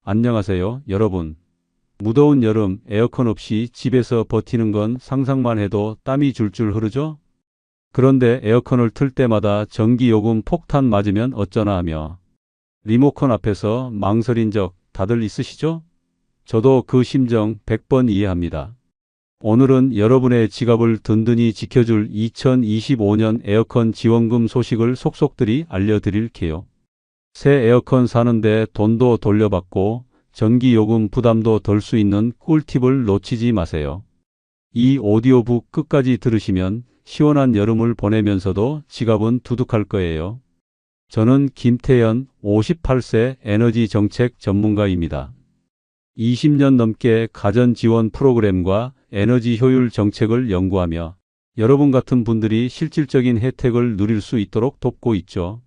안녕하세요, 여러분. 무더운 여름 에어컨 없이 집에서 버티는 건 상상만 해도 땀이 줄줄 흐르죠? 그런데 에어컨을 틀 때마다 전기요금 폭탄 맞으면 어쩌나 하며 리모컨 앞에서 망설인 적 다들 있으시죠? 저도 그 심정 100번 이해합니다. 오늘은 여러분의 지갑을 든든히 지켜줄 2025년 에어컨 지원금 소식을 속속들이 알려드릴게요. 새 에어컨 사는데 돈도 돌려받고 전기요금 부담도 덜 수 있는 꿀팁을 놓치지 마세요. 이 오디오북 끝까지 들으시면 시원한 여름을 보내면서도 지갑은 두둑할 거예요. 저는 김태현 58세 에너지 정책 전문가입니다. 20년 넘게 가전 지원 프로그램과 에너지 효율 정책을 연구하며 여러분 같은 분들이 실질적인 혜택을 누릴 수 있도록 돕고 있죠.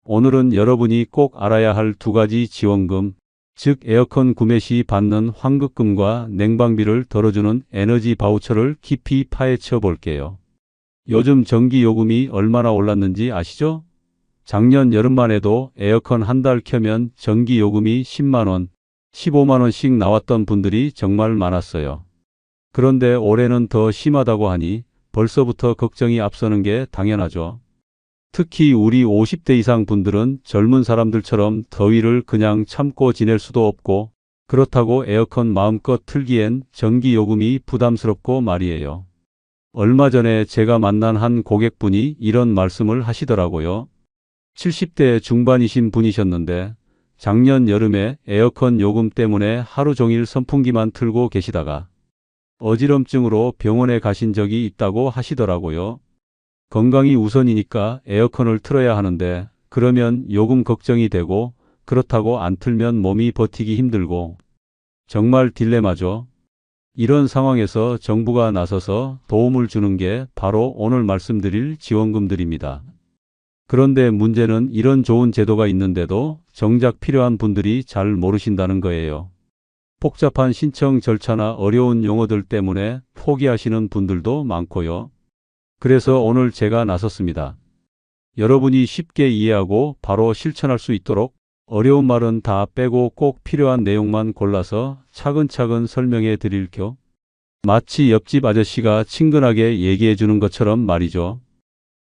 오늘은 여러분이 꼭 알아야 할 두 가지 지원금, 즉 에어컨 구매 시 받는 환급금과 냉방비를 덜어주는 에너지 바우처를 깊이 파헤쳐 볼게요. 요즘 전기요금이 얼마나 올랐는지 아시죠? 작년 여름만 해도 에어컨 한 달 켜면 전기요금이 10만원, 15만원씩 나왔던 분들이 정말 많았어요. 그런데 올해는 더 심하다고 하니 벌써부터 걱정이 앞서는 게 당연하죠. 특히 우리 50대 이상 분들은 젊은 사람들처럼 더위를 그냥 참고 지낼 수도 없고 그렇다고 에어컨 마음껏 틀기엔 전기요금이 부담스럽고 말이에요. 얼마 전에 제가 만난 한 고객분이 이런 말씀을 하시더라고요. 70대 중반이신 분이셨는데 작년 여름에 에어컨 요금 때문에 하루 종일 선풍기만 틀고 계시다가 어지럼증으로 병원에 가신 적이 있다고 하시더라고요. 건강이 우선이니까 에어컨을 틀어야 하는데 그러면 요금 걱정이 되고 그렇다고 안 틀면 몸이 버티기 힘들고 정말 딜레마죠. 이런 상황에서 정부가 나서서 도움을 주는 게 바로 오늘 말씀드릴 지원금들입니다. 그런데 문제는 이런 좋은 제도가 있는데도 정작 필요한 분들이 잘 모르신다는 거예요. 복잡한 신청 절차나 어려운 용어들 때문에 포기하시는 분들도 많고요. 그래서 오늘 제가 나섰습니다. 여러분이 쉽게 이해하고 바로 실천할 수 있도록 어려운 말은 다 빼고 꼭 필요한 내용만 골라서 차근차근 설명해 드릴게요. 마치 옆집 아저씨가 친근하게 얘기해 주는 것처럼 말이죠.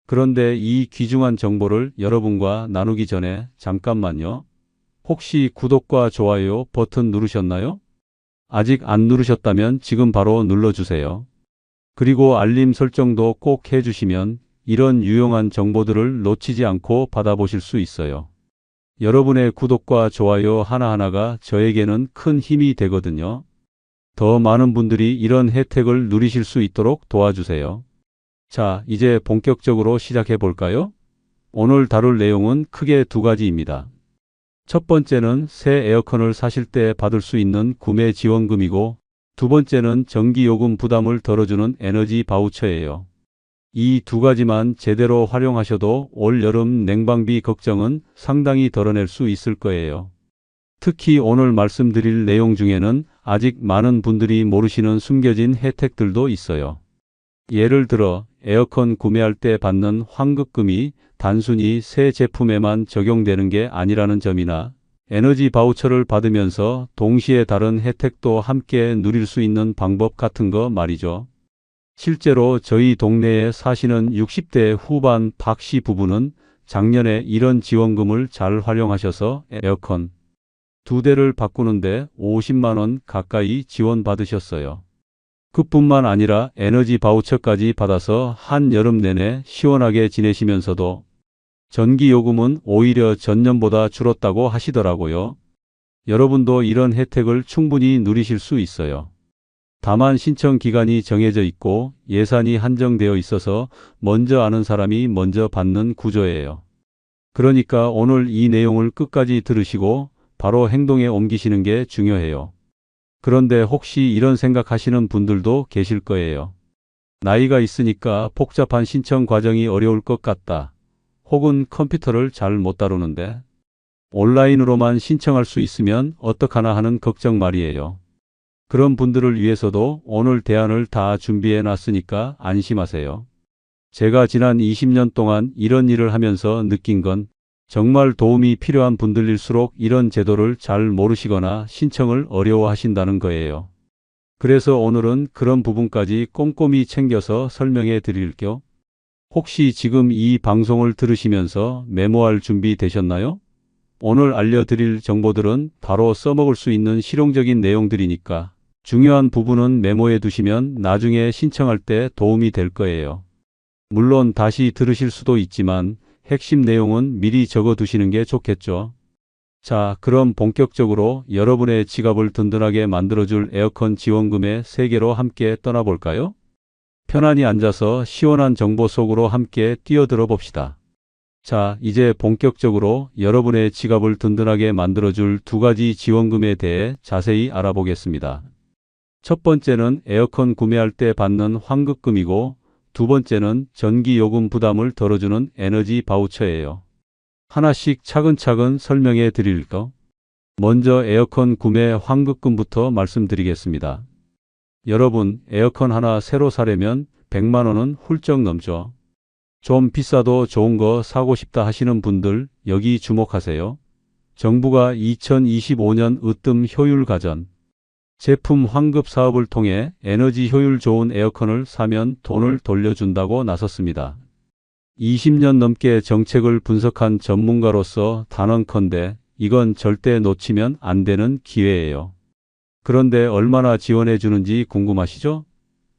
그런데 이 귀중한 정보를 여러분과 나누기 전에 잠깐만요. 혹시 구독과 좋아요 버튼 누르셨나요? 아직 안 누르셨다면 지금 바로 눌러주세요. 그리고 알림 설정도 꼭 해주시면 이런 유용한 정보들을 놓치지 않고 받아보실 수 있어요. 여러분의 구독과 좋아요 하나하나가 저에게는 큰 힘이 되거든요. 더 많은 분들이 이런 혜택을 누리실 수 있도록 도와주세요. 자, 이제 본격적으로 시작해 볼까요? 오늘 다룰 내용은 크게 두 가지입니다. 첫 번째는 새 에어컨을 사실 때 받을 수 있는 구매 지원금이고 두 번째는 전기요금 부담을 덜어주는 에너지 바우처예요. 이 두 가지만 제대로 활용하셔도 올 여름 냉방비 걱정은 상당히 덜어낼 수 있을 거예요. 특히 오늘 말씀드릴 내용 중에는 아직 많은 분들이 모르시는 숨겨진 혜택들도 있어요. 예를 들어 에어컨 구매할 때 받는 환급금이 단순히 새 제품에만 적용되는 게 아니라는 점이나 에너지 바우처를 받으면서 동시에 다른 혜택도 함께 누릴 수 있는 방법 같은 거 말이죠. 실제로 저희 동네에 사시는 60대 후반 박씨 부부는 작년에 이런 지원금을 잘 활용하셔서 에어컨 두 대를 바꾸는데 50만 원 가까이 지원받으셨어요. 그뿐만 아니라 에너지 바우처까지 받아서 한여름 내내 시원하게 지내시면서도 전기요금은 오히려 전년보다 줄었다고 하시더라고요. 여러분도 이런 혜택을 충분히 누리실 수 있어요. 다만 신청 기간이 정해져 있고 예산이 한정되어 있어서 먼저 아는 사람이 먼저 받는 구조예요. 그러니까 오늘 이 내용을 끝까지 들으시고 바로 행동에 옮기시는 게 중요해요. 그런데 혹시 이런 생각하시는 분들도 계실 거예요. 나이가 있으니까 복잡한 신청 과정이 어려울 것 같다. 혹은 컴퓨터를 잘 못 다루는데 온라인으로만 신청할 수 있으면 어떡하나 하는 걱정 말이에요. 그런 분들을 위해서도 오늘 대안을 다 준비해 놨으니까 안심하세요. 제가 지난 20년 동안 이런 일을 하면서 느낀 건 정말 도움이 필요한 분들일수록 이런 제도를 잘 모르시거나 신청을 어려워하신다는 거예요. 그래서 오늘은 그런 부분까지 꼼꼼히 챙겨서 설명해 드릴게요. 혹시 지금 이 방송을 들으시면서 메모할 준비 되셨나요? 오늘 알려드릴 정보들은 바로 써먹을 수 있는 실용적인 내용들이니까 중요한 부분은 메모해 두시면 나중에 신청할 때 도움이 될 거예요. 물론 다시 들으실 수도 있지만 핵심 내용은 미리 적어 두시는 게 좋겠죠. 자, 그럼 본격적으로 여러분의 지갑을 든든하게 만들어줄 에어컨 지원금의 세계로 함께 떠나볼까요? 편안히 앉아서 시원한 정보 속으로 함께 뛰어들어 봅시다. 자, 이제 본격적으로 여러분의 지갑을 든든하게 만들어줄 두 가지 지원금에 대해 자세히 알아보겠습니다. 첫 번째는 에어컨 구매할 때 받는 환급금이고, 두 번째는 전기요금 부담을 덜어주는 에너지 바우처예요. 하나씩 차근차근 설명해 드릴까? 먼저 에어컨 구매 환급금부터 말씀드리겠습니다. 여러분, 에어컨 하나 새로 사려면 100만 원은 훌쩍 넘죠. 좀 비싸도 좋은 거 사고 싶다 하시는 분들 여기 주목하세요. 정부가 2025년 으뜸 효율 가전 제품 환급 사업을 통해 에너지 효율 좋은 에어컨을 사면 돈을 돌려준다고 나섰습니다. 20년 넘게 정책을 분석한 전문가로서 단언컨대 이건 절대 놓치면 안 되는 기회예요. 그런데 얼마나 지원해 주는지 궁금하시죠?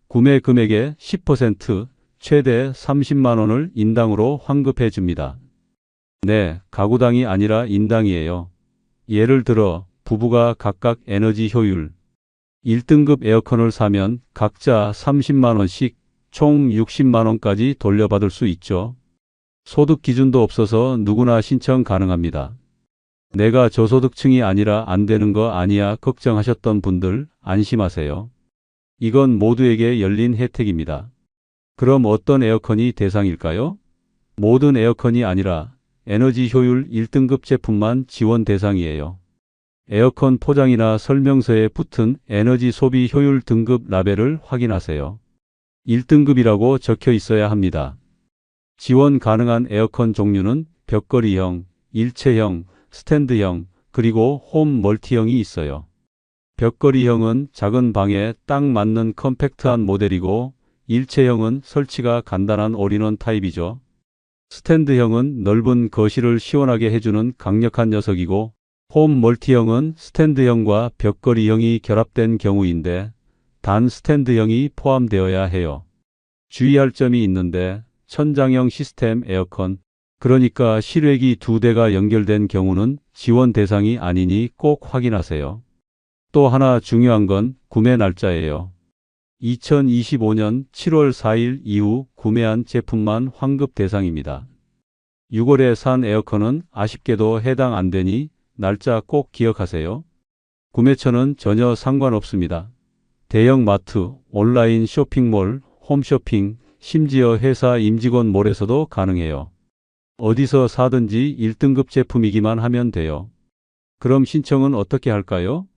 구매 금액의 10%, 최대 30만 원을 인당으로 환급해 줍니다. 네, 가구당이 아니라 인당이에요. 예를 들어 부부가 각각 에너지 효율 1등급 에어컨을 사면 각자 30만 원씩 총 60만 원까지 돌려받을 수 있죠. 소득 기준도 없어서 누구나 신청 가능합니다. 내가 저소득층이 아니라 안 되는 거 아니야 걱정하셨던 분들 안심하세요. 이건 모두에게 열린 혜택입니다. 그럼 어떤 에어컨이 대상일까요? 모든 에어컨이 아니라 에너지 효율 1등급 제품만 지원 대상이에요. 에어컨 포장이나 설명서에 붙은 에너지 소비 효율 등급 라벨을 확인하세요. 1등급이라고 적혀 있어야 합니다. 지원 가능한 에어컨 종류는 벽걸이형, 일체형, 스탠드형, 그리고 홈 멀티형이 있어요. 벽걸이형은 작은 방에 딱 맞는 컴팩트한 모델이고, 일체형은 설치가 간단한 올인원 타입이죠. 스탠드형은 넓은 거실을 시원하게 해주는 강력한 녀석이고, 홈 멀티형은 스탠드형과 벽걸이형이 결합된 경우인데 단 스탠드형이 포함되어야 해요. 주의할 점이 있는데 천장형 시스템 에어컨, 그러니까 실외기 2대가 연결된 경우는 지원 대상이 아니니 꼭 확인하세요. 또 하나 중요한 건 구매 날짜예요. 2025년 7월 4일 이후 구매한 제품만 환급 대상입니다. 6월에 산 에어컨은 아쉽게도 해당 안 되니 날짜 꼭 기억하세요. 구매처는 전혀 상관없습니다. 대형 마트, 온라인 쇼핑몰, 홈쇼핑, 심지어 회사 임직원 몰에서도 가능해요. 어디서 사든지 1등급 제품이기만 하면 돼요. 그럼 신청은 어떻게 할까요?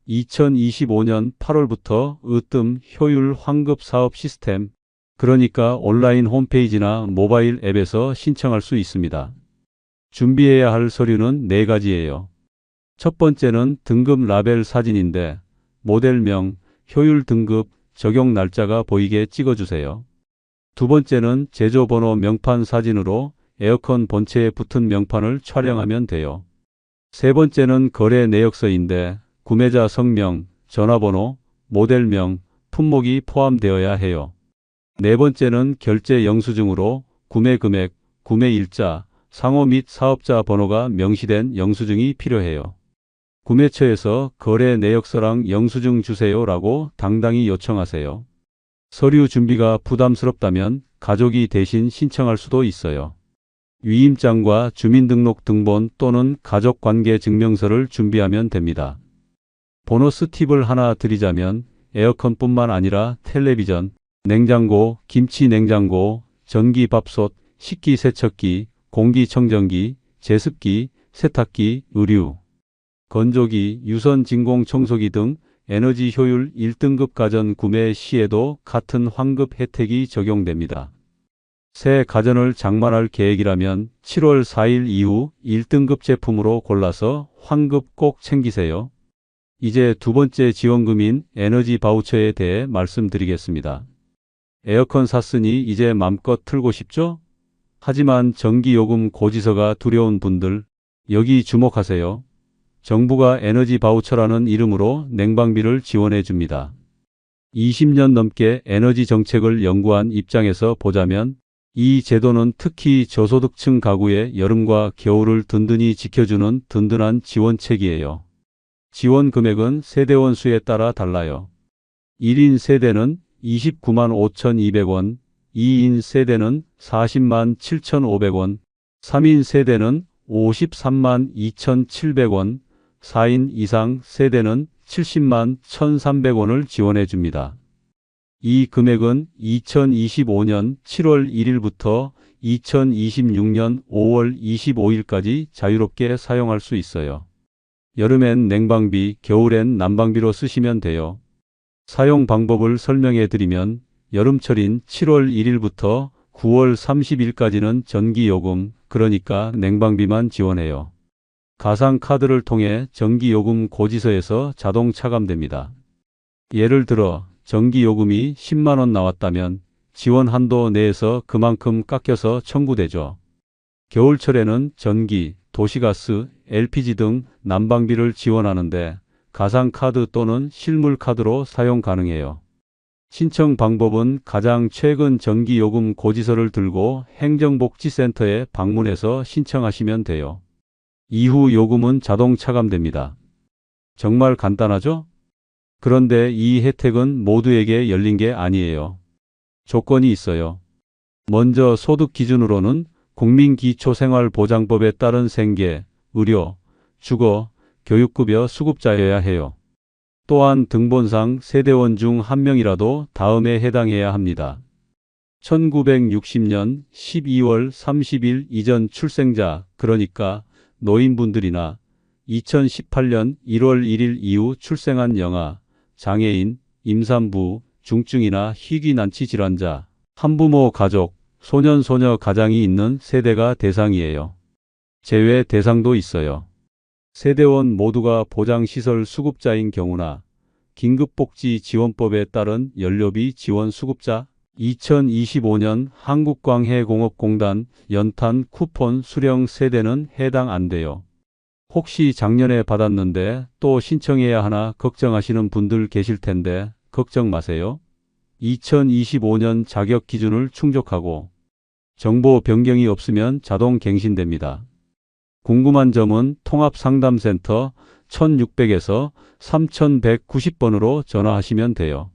2025년 8월부터 으뜸 효율 환급 사업 시스템, 그러니까 온라인 홈페이지나 모바일 앱에서 신청할 수 있습니다. 준비해야 할 서류는 4가지예요. 첫 번째는 등급 라벨 사진인데 모델명, 효율 등급, 적용 날짜가 보이게 찍어주세요. 두 번째는 제조번호 명판 사진으로 에어컨 본체에 붙은 명판을 촬영하면 돼요. 세 번째는 거래 내역서인데 구매자 성명, 전화번호, 모델명, 품목이 포함되어야 해요. 네 번째는 결제 영수증으로 구매 금액, 구매 일자, 상호 및 사업자 번호가 명시된 영수증이 필요해요. 구매처에서 거래 내역서랑 영수증 주세요라고 당당히 요청하세요. 서류 준비가 부담스럽다면 가족이 대신 신청할 수도 있어요. 위임장과 주민등록 등본 또는 가족관계증명서를 준비하면 됩니다. 보너스 팁을 하나 드리자면 에어컨뿐만 아니라 텔레비전, 냉장고, 김치 냉장고, 전기밥솥, 식기세척기, 공기청정기, 제습기, 세탁기, 의류, 건조기, 유선 진공 청소기 등 에너지 효율 1등급 가전 구매 시에도 같은 환급 혜택이 적용됩니다. 새 가전을 장만할 계획이라면 7월 4일 이후 1등급 제품으로 골라서 환급 꼭 챙기세요. 이제 두 번째 지원금인 에너지 바우처에 대해 말씀드리겠습니다. 에어컨 샀으니 이제 맘껏 틀고 싶죠? 하지만 전기요금 고지서가 두려운 분들, 여기 주목하세요. 정부가 에너지 바우처라는 이름으로 냉방비를 지원해 줍니다. 20년 넘게 에너지 정책을 연구한 입장에서 보자면 이 제도는 특히 저소득층 가구의 여름과 겨울을 든든히 지켜주는 든든한 지원책이에요. 지원 금액은 세대원 수에 따라 달라요. 1인 세대는 29만 5,200원, 2인 세대는 40만 7,500원, 3인 세대는 53만 2,700원, 4인 이상 세대는 70만 1,300원을 지원해 줍니다. 이 금액은 2025년 7월 1일부터 2026년 5월 25일까지 자유롭게 사용할 수 있어요. 여름엔 냉방비, 겨울엔 난방비로 쓰시면 돼요. 사용 방법을 설명해 드리면 여름철인 7월 1일부터 9월 30일까지는 전기요금, 그러니까 냉방비만 지원해요. 가상카드를 통해 전기요금 고지서에서 자동 차감됩니다. 예를 들어 전기요금이 10만원 나왔다면 지원 한도 내에서 그만큼 깎여서 청구되죠. 겨울철에는 전기, 도시가스, LPG 등 난방비를 지원하는데 가상카드 또는 실물카드로 사용 가능해요. 신청 방법은 가장 최근 전기요금 고지서를 들고 행정복지센터에 방문해서 신청하시면 돼요. 이후 요금은 자동 차감됩니다. 정말 간단하죠? 그런데 이 혜택은 모두에게 열린 게 아니에요. 조건이 있어요. 먼저 소득 기준으로는 국민기초생활보장법에 따른 생계, 의료, 주거, 교육급여 수급자여야 해요. 또한 등본상 세대원 중 한 명이라도 다음에 해당해야 합니다. 1960년 12월 30일 이전 출생자, 그러니까 노인분들이나 2018년 1월 1일 이후 출생한 영아, 장애인, 임산부, 중증이나 희귀난치 질환자, 한부모 가족, 소년, 소녀 가장이 있는 세대가 대상이에요. 제외 대상도 있어요. 세대원 모두가 보장시설 수급자인 경우나 긴급복지지원법에 따른 연료비 지원 수급자, 2025년 한국광해공업공단 연탄 쿠폰 수령 세대는 해당 안 돼요. 혹시 작년에 받았는데 또 신청해야 하나 걱정하시는 분들 계실 텐데 걱정 마세요. 2025년 자격 기준을 충족하고 정보 변경이 없으면 자동 갱신됩니다. 궁금한 점은 통합상담센터 1600에서 3190번으로 전화하시면 돼요.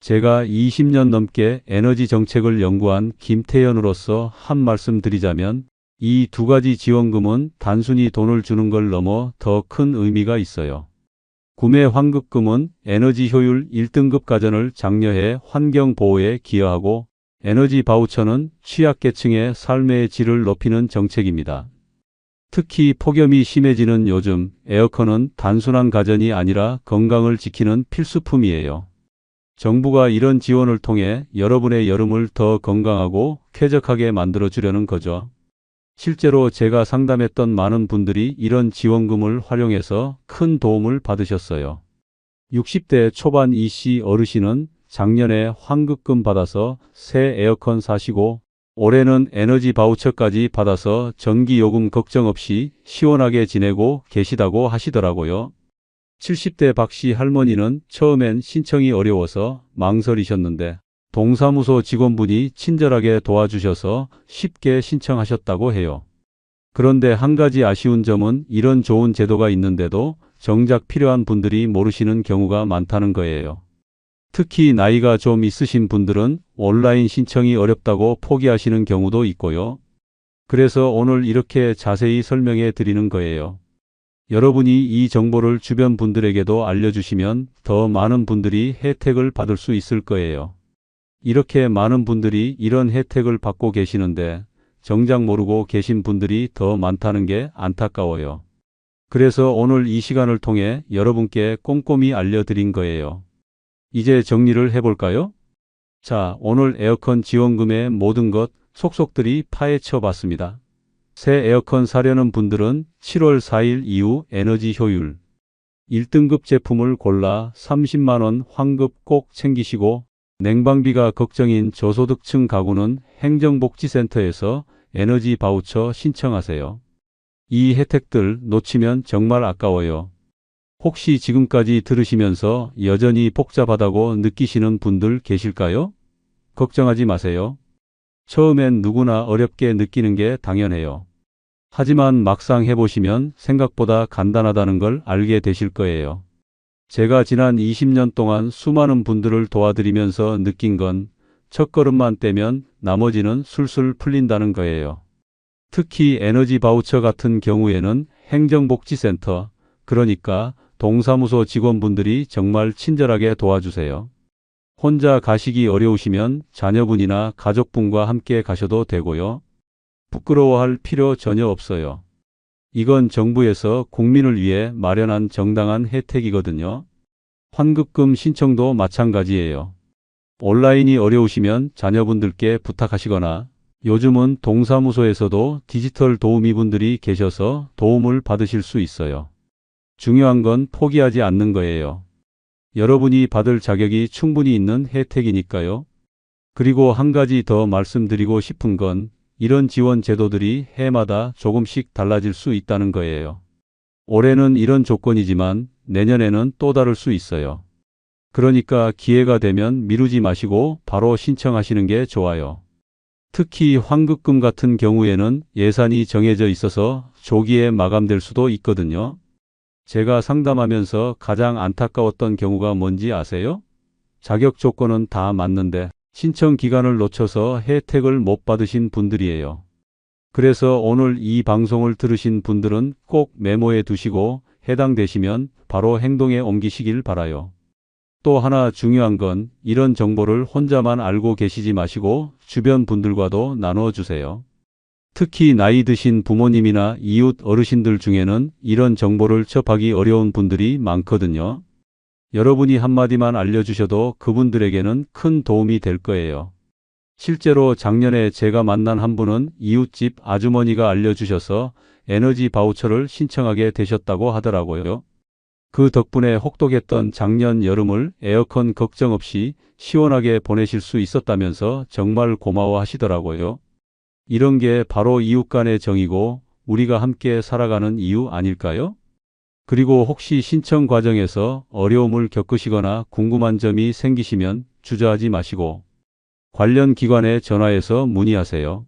제가 20년 넘게 에너지 정책을 연구한 김태현으로서 한 말씀 드리자면 이 두 가지 지원금은 단순히 돈을 주는 걸 넘어 더 큰 의미가 있어요. 구매 환급금은 에너지 효율 1등급 가전을 장려해 환경보호에 기여하고 에너지 바우처는 취약계층의 삶의 질을 높이는 정책입니다. 특히 폭염이 심해지는 요즘 에어컨은 단순한 가전이 아니라 건강을 지키는 필수품이에요. 정부가 이런 지원을 통해 여러분의 여름을 더 건강하고 쾌적하게 만들어주려는 거죠. 실제로 제가 상담했던 많은 분들이 이런 지원금을 활용해서 큰 도움을 받으셨어요. 60대 초반 이씨 어르신은 작년에 환급금 받아서 새 에어컨 사시고 올해는 에너지 바우처까지 받아서 전기요금 걱정 없이 시원하게 지내고 계시다고 하시더라고요. 70대 박씨 할머니는 처음엔 신청이 어려워서 망설이셨는데 동사무소 직원분이 친절하게 도와주셔서 쉽게 신청하셨다고 해요. 그런데 한 가지 아쉬운 점은 이런 좋은 제도가 있는데도 정작 필요한 분들이 모르시는 경우가 많다는 거예요. 특히 나이가 좀 있으신 분들은 온라인 신청이 어렵다고 포기하시는 경우도 있고요. 그래서 오늘 이렇게 자세히 설명해 드리는 거예요. 여러분이 이 정보를 주변 분들에게도 알려주시면 더 많은 분들이 혜택을 받을 수 있을 거예요. 이렇게 많은 분들이 이런 혜택을 받고 계시는데 정작 모르고 계신 분들이 더 많다는 게 안타까워요. 그래서 오늘 이 시간을 통해 여러분께 꼼꼼히 알려드린 거예요. 이제 정리를 해볼까요? 자, 오늘 에어컨 지원금의 모든 것 속속들이 파헤쳐 봤습니다. 새 에어컨 사려는 분들은 7월 4일 이후 에너지 효율 1등급 제품을 골라 30만 원 환급 꼭 챙기시고, 냉방비가 걱정인 저소득층 가구는 행정복지센터에서 에너지 바우처 신청하세요. 이 혜택들 놓치면 정말 아까워요. 혹시 지금까지 들으시면서 여전히 복잡하다고 느끼시는 분들 계실까요? 걱정하지 마세요. 처음엔 누구나 어렵게 느끼는 게 당연해요. 하지만 막상 해보시면 생각보다 간단하다는 걸 알게 되실 거예요. 제가 지난 20년 동안 수많은 분들을 도와드리면서 느낀 건 첫걸음만 떼면 나머지는 술술 풀린다는 거예요. 특히 에너지 바우처 같은 경우에는 행정복지센터, 그러니까 동사무소 직원분들이 정말 친절하게 도와주세요. 혼자 가시기 어려우시면 자녀분이나 가족분과 함께 가셔도 되고요. 부끄러워할 필요 전혀 없어요. 이건 정부에서 국민을 위해 마련한 정당한 혜택이거든요. 환급금 신청도 마찬가지예요. 온라인이 어려우시면 자녀분들께 부탁하시거나, 요즘은 동사무소에서도 디지털 도우미분들이 계셔서 도움을 받으실 수 있어요. 중요한 건 포기하지 않는 거예요. 여러분이 받을 자격이 충분히 있는 혜택이니까요. 그리고 한 가지 더 말씀드리고 싶은 건 이런 지원 제도들이 해마다 조금씩 달라질 수 있다는 거예요. 올해는 이런 조건이지만 내년에는 또 다를 수 있어요. 그러니까 기회가 되면 미루지 마시고 바로 신청하시는 게 좋아요. 특히 환급금 같은 경우에는 예산이 정해져 있어서 조기에 마감될 수도 있거든요. 제가 상담하면서 가장 안타까웠던 경우가 뭔지 아세요? 자격 조건은 다 맞는데 신청 기간을 놓쳐서 혜택을 못 받으신 분들이에요. 그래서 오늘 이 방송을 들으신 분들은 꼭 메모해 두시고 해당되시면 바로 행동에 옮기시길 바라요. 또 하나 중요한 건 이런 정보를 혼자만 알고 계시지 마시고 주변 분들과도 나누어 주세요. 특히 나이 드신 부모님이나 이웃 어르신들 중에는 이런 정보를 접하기 어려운 분들이 많거든요. 여러분이 한마디만 알려주셔도 그분들에게는 큰 도움이 될 거예요. 실제로 작년에 제가 만난 한 분은 이웃집 아주머니가 알려주셔서 에너지 바우처를 신청하게 되셨다고 하더라고요. 그 덕분에 혹독했던 작년 여름을 에어컨 걱정 없이 시원하게 보내실 수 있었다면서 정말 고마워하시더라고요. 이런 게 바로 이웃 간의 정이고 우리가 함께 살아가는 이유 아닐까요? 그리고 혹시 신청 과정에서 어려움을 겪으시거나 궁금한 점이 생기시면 주저하지 마시고 관련 기관에 전화해서 문의하세요.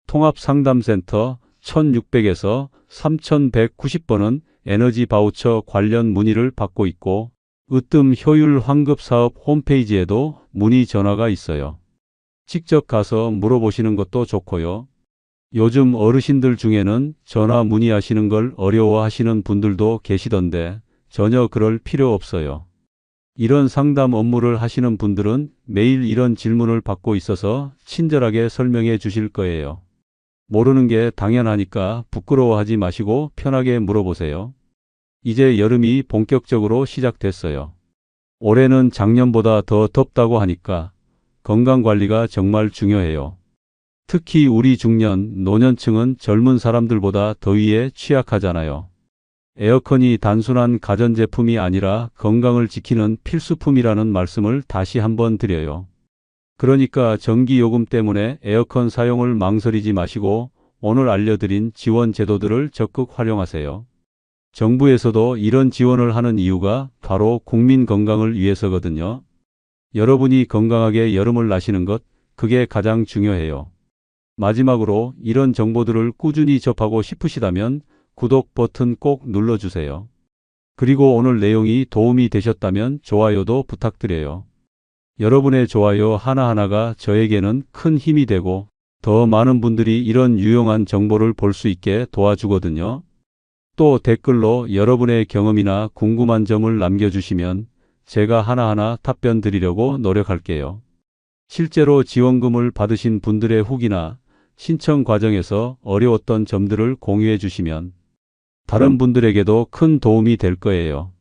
통합상담센터 1600에서 3190번은 에너지 바우처 관련 문의를 받고 있고, 으뜸 효율 환급 사업 홈페이지에도 문의 전화가 있어요. 직접 가서 물어보시는 것도 좋고요. 요즘 어르신들 중에는 전화 문의하시는 걸 어려워하시는 분들도 계시던데 전혀 그럴 필요 없어요. 이런 상담 업무를 하시는 분들은 매일 이런 질문을 받고 있어서 친절하게 설명해 주실 거예요. 모르는 게 당연하니까 부끄러워하지 마시고 편하게 물어보세요. 이제 여름이 본격적으로 시작됐어요. 올해는 작년보다 더 덥다고 하니까 건강관리가 정말 중요해요. 특히 우리 중년, 노년층은 젊은 사람들보다 더위에 취약하잖아요. 에어컨이 단순한 가전제품이 아니라 건강을 지키는 필수품이라는 말씀을 다시 한번 드려요. 그러니까 전기요금 때문에 에어컨 사용을 망설이지 마시고 오늘 알려드린 지원 제도들을 적극 활용하세요. 정부에서도 이런 지원을 하는 이유가 바로 국민 건강을 위해서거든요. 여러분이 건강하게 여름을 나시는 것, 그게 가장 중요해요. 마지막으로 이런 정보들을 꾸준히 접하고 싶으시다면 구독 버튼 꼭 눌러주세요. 그리고 오늘 내용이 도움이 되셨다면 좋아요도 부탁드려요. 여러분의 좋아요 하나하나가 저에게는 큰 힘이 되고 더 많은 분들이 이런 유용한 정보를 볼 수 있게 도와주거든요. 또 댓글로 여러분의 경험이나 궁금한 점을 남겨주시면 제가 하나하나 답변 드리려고 노력할게요. 실제로 지원금을 받으신 분들의 후기나 신청 과정에서 어려웠던 점들을 공유해 주시면 다른 분들에게도 큰 도움이 될 거예요.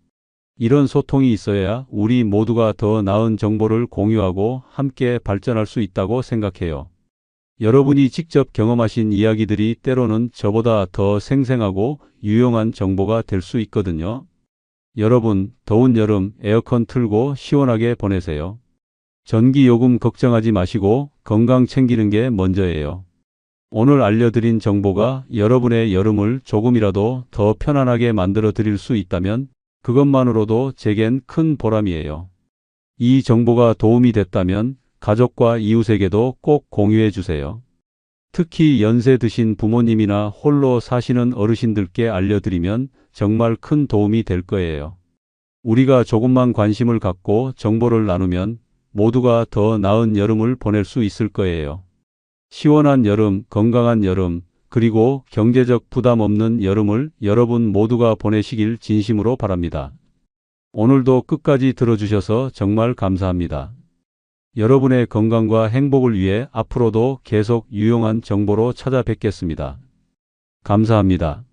이런 소통이 있어야 우리 모두가 더 나은 정보를 공유하고 함께 발전할 수 있다고 생각해요. 여러분이 직접 경험하신 이야기들이 때로는 저보다 더 생생하고 유용한 정보가 될 수 있거든요. 여러분, 더운 여름 에어컨 틀고 시원하게 보내세요. 전기요금 걱정하지 마시고 건강 챙기는 게 먼저예요. 오늘 알려드린 정보가 여러분의 여름을 조금이라도 더 편안하게 만들어 드릴 수 있다면 그것만으로도 제겐 큰 보람이에요. 이 정보가 도움이 됐다면 가족과 이웃에게도 꼭 공유해 주세요. 특히 연세 드신 부모님이나 홀로 사시는 어르신들께 알려드리면 정말 큰 도움이 될 거예요. 우리가 조금만 관심을 갖고 정보를 나누면 모두가 더 나은 여름을 보낼 수 있을 거예요. 시원한 여름, 건강한 여름, 그리고 경제적 부담 없는 여름을 여러분 모두가 보내시길 진심으로 바랍니다. 오늘도 끝까지 들어주셔서 정말 감사합니다. 여러분의 건강과 행복을 위해 앞으로도 계속 유용한 정보로 찾아뵙겠습니다. 감사합니다.